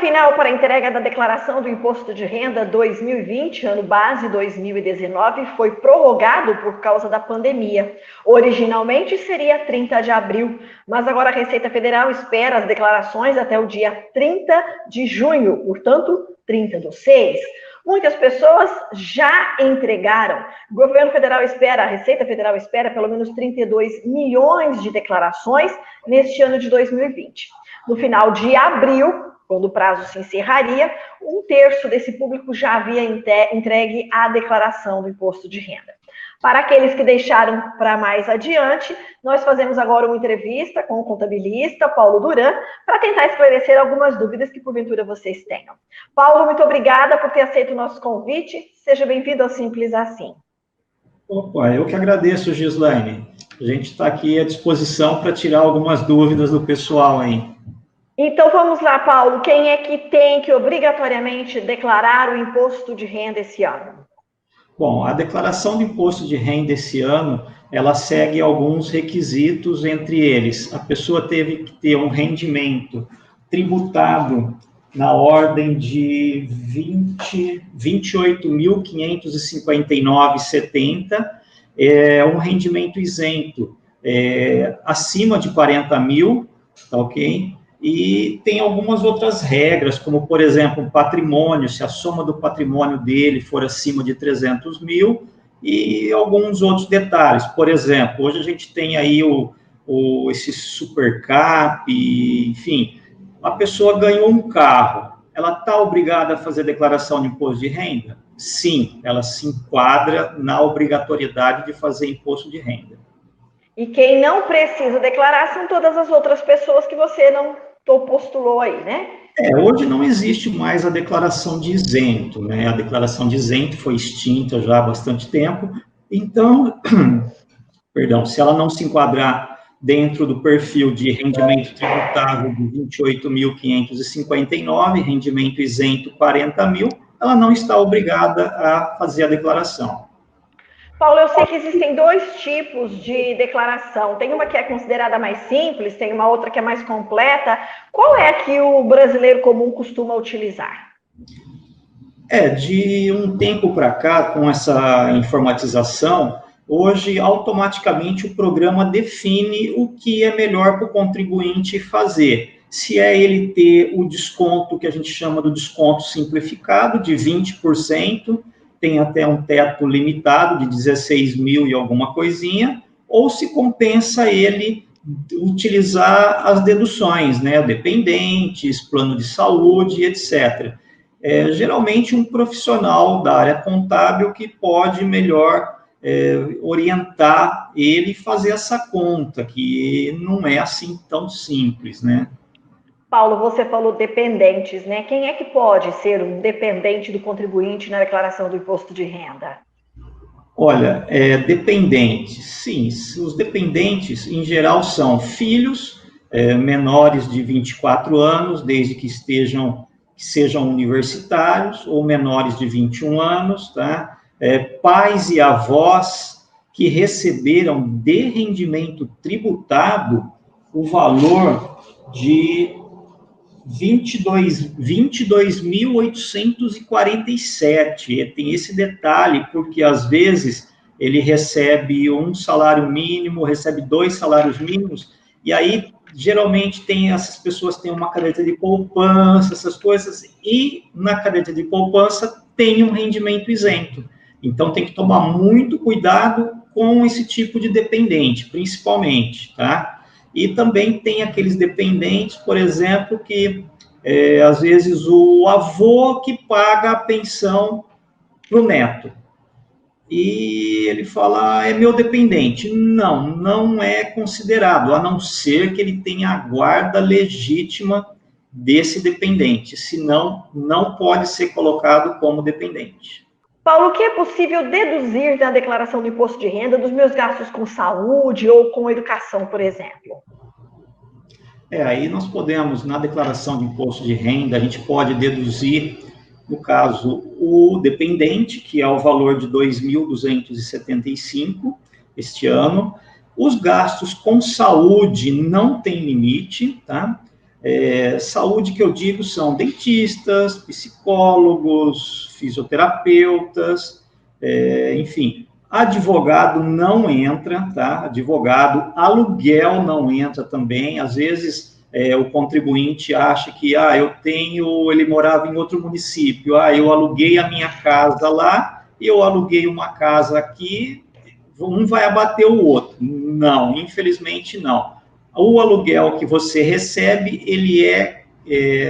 final para a entrega da declaração do Imposto de Renda 2020, ano base 2019, foi prorrogado por causa da pandemia. Originalmente seria 30 de abril, mas agora a Receita Federal espera as declarações até o dia 30 de junho, portanto, 30/6. Muitas pessoas já entregaram. O governo federal espera, a Receita Federal espera pelo menos 32 milhões de declarações neste ano de 2020. No final de abril, quando o prazo se encerraria, 1/3 desse público já havia entregue a declaração do imposto de renda. Para aqueles que deixaram para mais adiante, nós fazemos agora uma entrevista com o contabilista Paulo Duran para tentar esclarecer algumas dúvidas que porventura vocês tenham. Paulo, muito obrigada por ter aceito o nosso convite. Seja bem-vindo ao Simples Assim. Opa, eu que agradeço, Gislaine. A gente está aqui à disposição para tirar algumas dúvidas do pessoal aí. Então vamos lá, Paulo. Quem é que tem que obrigatoriamente declarar o imposto de renda esse ano? Bom, a declaração do imposto de renda esse ano, ela segue alguns requisitos, entre eles, a pessoa teve que ter um rendimento tributado na ordem de 28.559,70, um rendimento isento acima de 40 mil, tá ok? E tem algumas outras regras, como, por exemplo, o patrimônio, se a soma do patrimônio dele for acima de 300 mil, e alguns outros detalhes. Por exemplo, hoje a gente tem aí esse supercap, enfim, a pessoa ganhou um carro, ela está obrigada a fazer declaração de imposto de renda? Sim, ela se enquadra na obrigatoriedade de fazer imposto de renda. E quem não precisa declarar são todas as outras pessoas que você não postulou aí, né? Hoje não existe mais a declaração de isento, né? A declaração de isento foi extinta já há bastante tempo. Então, perdão, se ela não se enquadrar dentro do perfil de rendimento tributável de 28.559, rendimento isento 40 mil, ela não está obrigada a fazer a declaração. Paulo, eu sei que existem dois tipos de declaração. Tem uma que é considerada mais simples, tem uma outra que é mais completa. Qual é a que o brasileiro comum costuma utilizar? De um tempo para cá, com essa informatização, hoje, automaticamente, o programa define o que é melhor para o contribuinte fazer. Se é ele ter o desconto, que a gente chama do desconto simplificado, de 20%, tem até um teto limitado de 16 mil e alguma coisinha, ou se compensa ele utilizar as deduções, né, dependentes, plano de saúde, etc. Geralmente um profissional da área contábil que pode melhor orientar ele e fazer essa conta, que não é assim tão simples, né? Paulo, você falou dependentes, né? Quem é que pode ser um dependente do contribuinte na declaração do imposto de renda? Olha, dependentes, sim, os dependentes, em geral, são filhos menores de 24 anos, desde que sejam universitários, ou menores de 21 anos, tá? Pais e avós que receberam de rendimento tributado o valor de 22.847. Tem esse detalhe, porque às vezes ele recebe um salário mínimo, recebe 2 salários mínimos, e aí geralmente essas pessoas têm uma caderneta de poupança, essas coisas, e na caderneta de poupança tem um rendimento isento. Então tem que tomar muito cuidado com esse tipo de dependente, principalmente, tá? E também tem aqueles dependentes, por exemplo, que às vezes o avô que paga a pensão para o neto. E ele fala, é meu dependente. Não, não é considerado, a não ser que ele tenha a guarda legítima desse dependente, senão não pode ser colocado como dependente. Paulo, o que é possível deduzir da declaração do imposto de renda dos meus gastos com saúde ou com educação, por exemplo? Aí nós podemos, na declaração de imposto de renda, a gente pode deduzir, no caso, o dependente, que é o valor de 2.275 este ano. Os gastos com saúde não tem limite, tá? Saúde que eu digo são dentistas, psicólogos, fisioterapeutas, enfim. Advogado não entra, tá? Advogado, aluguel não entra também. Às vezes o contribuinte acha que ele morava em outro município, eu aluguei a minha casa lá, eu aluguei uma casa aqui, um vai abater o outro. Não, infelizmente não. O aluguel que você recebe, ele é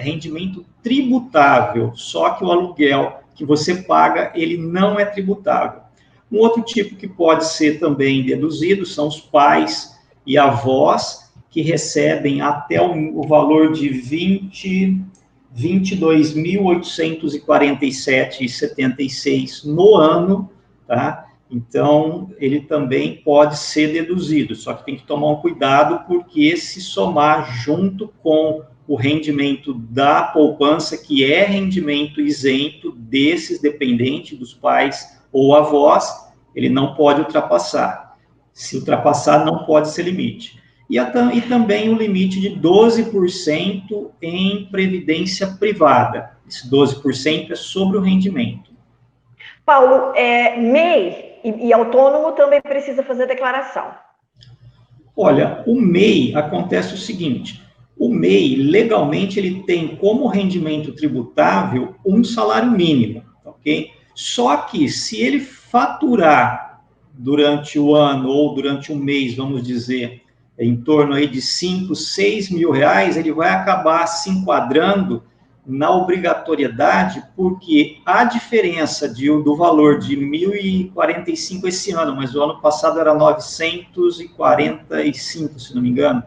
rendimento tributável, só que o aluguel que você paga, ele não é tributável. Um outro tipo que pode ser também deduzido são os pais e avós, que recebem até o valor de R$ 22.847,76 no ano, tá? Então, ele também pode ser deduzido, só que tem que tomar um cuidado, porque se somar junto com o rendimento da poupança, que é rendimento isento desses dependentes, dos pais ou avós, ele não pode ultrapassar. Se ultrapassar, não pode ser limite. E também o limite de 12% em previdência privada. Esse 12% é sobre o rendimento. Paulo, MEI e autônomo também precisa fazer declaração. Olha, o MEI acontece o seguinte: o MEI, legalmente, ele tem como rendimento tributável um salário mínimo, ok? Só que se ele faturar durante o ano ou durante um mês, vamos dizer, em torno aí de 5, 6 mil reais, ele vai acabar se enquadrando na obrigatoriedade, porque a diferença do valor de 1.045 esse ano, mas o ano passado era 945, se não me engano,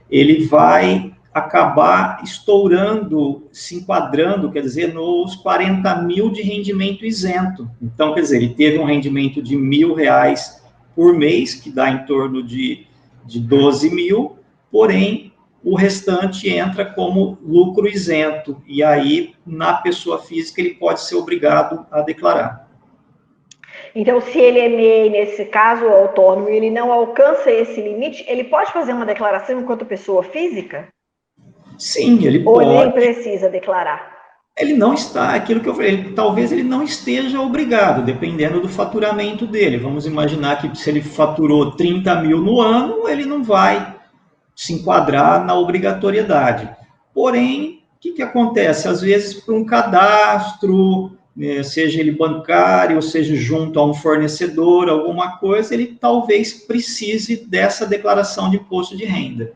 ele vai acabar estourando, se enquadrando, quer dizer, nos 40 mil de rendimento isento. Então, quer dizer, ele teve um rendimento de R$ 1.000 por mês, que dá em torno de 12 mil, porém, o restante entra como lucro isento, e aí, na pessoa física, ele pode ser obrigado a declarar. Então, se ele é MEI, nesse caso, autônomo, e ele não alcança esse limite, ele pode fazer uma declaração enquanto pessoa física? Sim, ele Ou pode. Ou nem precisa declarar? Ele não está, aquilo que eu falei, talvez ele não esteja obrigado, dependendo do faturamento dele. Vamos imaginar que se ele faturou 30 mil no ano, ele não vai se enquadrar na obrigatoriedade. Porém, o que acontece? Às vezes, para um cadastro, seja ele bancário, ou seja junto a um fornecedor, alguma coisa, ele talvez precise dessa declaração de imposto de renda.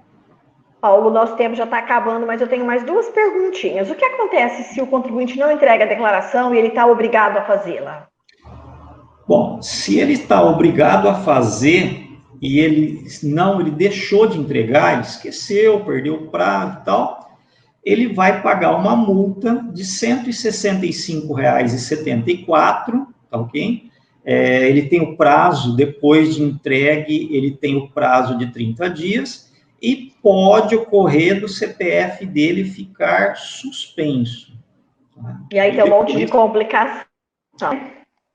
Paulo, nosso tempo já está acabando, mas eu tenho mais duas perguntinhas. O que acontece se o contribuinte não entrega a declaração e ele está obrigado a fazê-la? Bom, se ele está obrigado a fazer e ele deixou de entregar, ele esqueceu, perdeu o prazo e tal, ele vai pagar uma multa de R$ 165,74, tá ok? Ele tem o prazo, depois de entregue, ele tem o prazo de 30 dias, e pode ocorrer do CPF dele ficar suspenso. E aí tem um monte de complicação.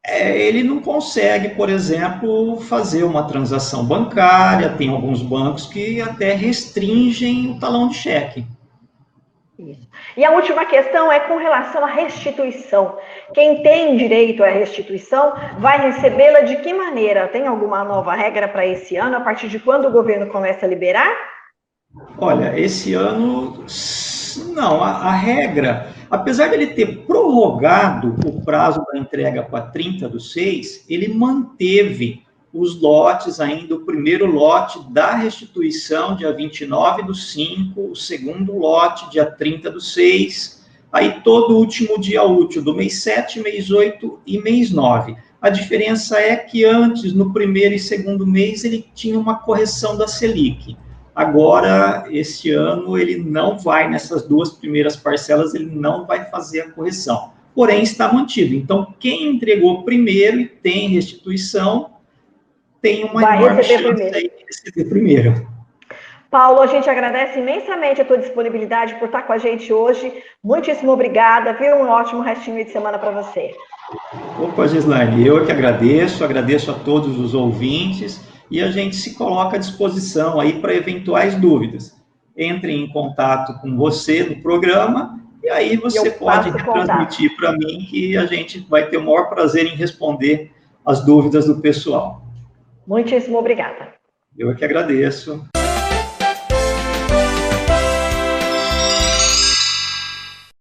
Ele não consegue, por exemplo, fazer uma transação bancária. Tem alguns bancos que até restringem o talão de cheque. Isso. E a última questão é com relação à restituição. Quem tem direito à restituição vai recebê-la de que maneira? Tem alguma nova regra para esse ano? A partir de quando o governo começa a liberar? Olha, esse ano, não, a regra, apesar dele ter prorrogado o prazo da entrega para 30/6, ele manteve os lotes ainda, o primeiro lote da restituição, dia 29/5, o segundo lote, dia 30/6, aí todo último dia útil do mês 7, mês 8 e mês 9. A diferença é que antes, no primeiro e segundo mês, ele tinha uma correção da Selic. Agora, este ano, ele não vai, nessas duas primeiras parcelas, ele não vai fazer a correção. Porém, está mantido. Então, quem entregou primeiro e tem restituição, tem uma enorme chance de receber primeiro. Paulo, a gente agradece imensamente a tua disponibilidade por estar com a gente hoje. Muitíssimo obrigada, viu? Um ótimo restinho de semana para você. Opa, Gislaine, eu que agradeço a todos os ouvintes, e a gente se coloca à disposição aí para eventuais dúvidas. entrem em contato com você no programa, e aí você pode transmitir para mim que a gente vai ter o maior prazer em responder as dúvidas do pessoal. Muitíssimo obrigada. Eu é que agradeço.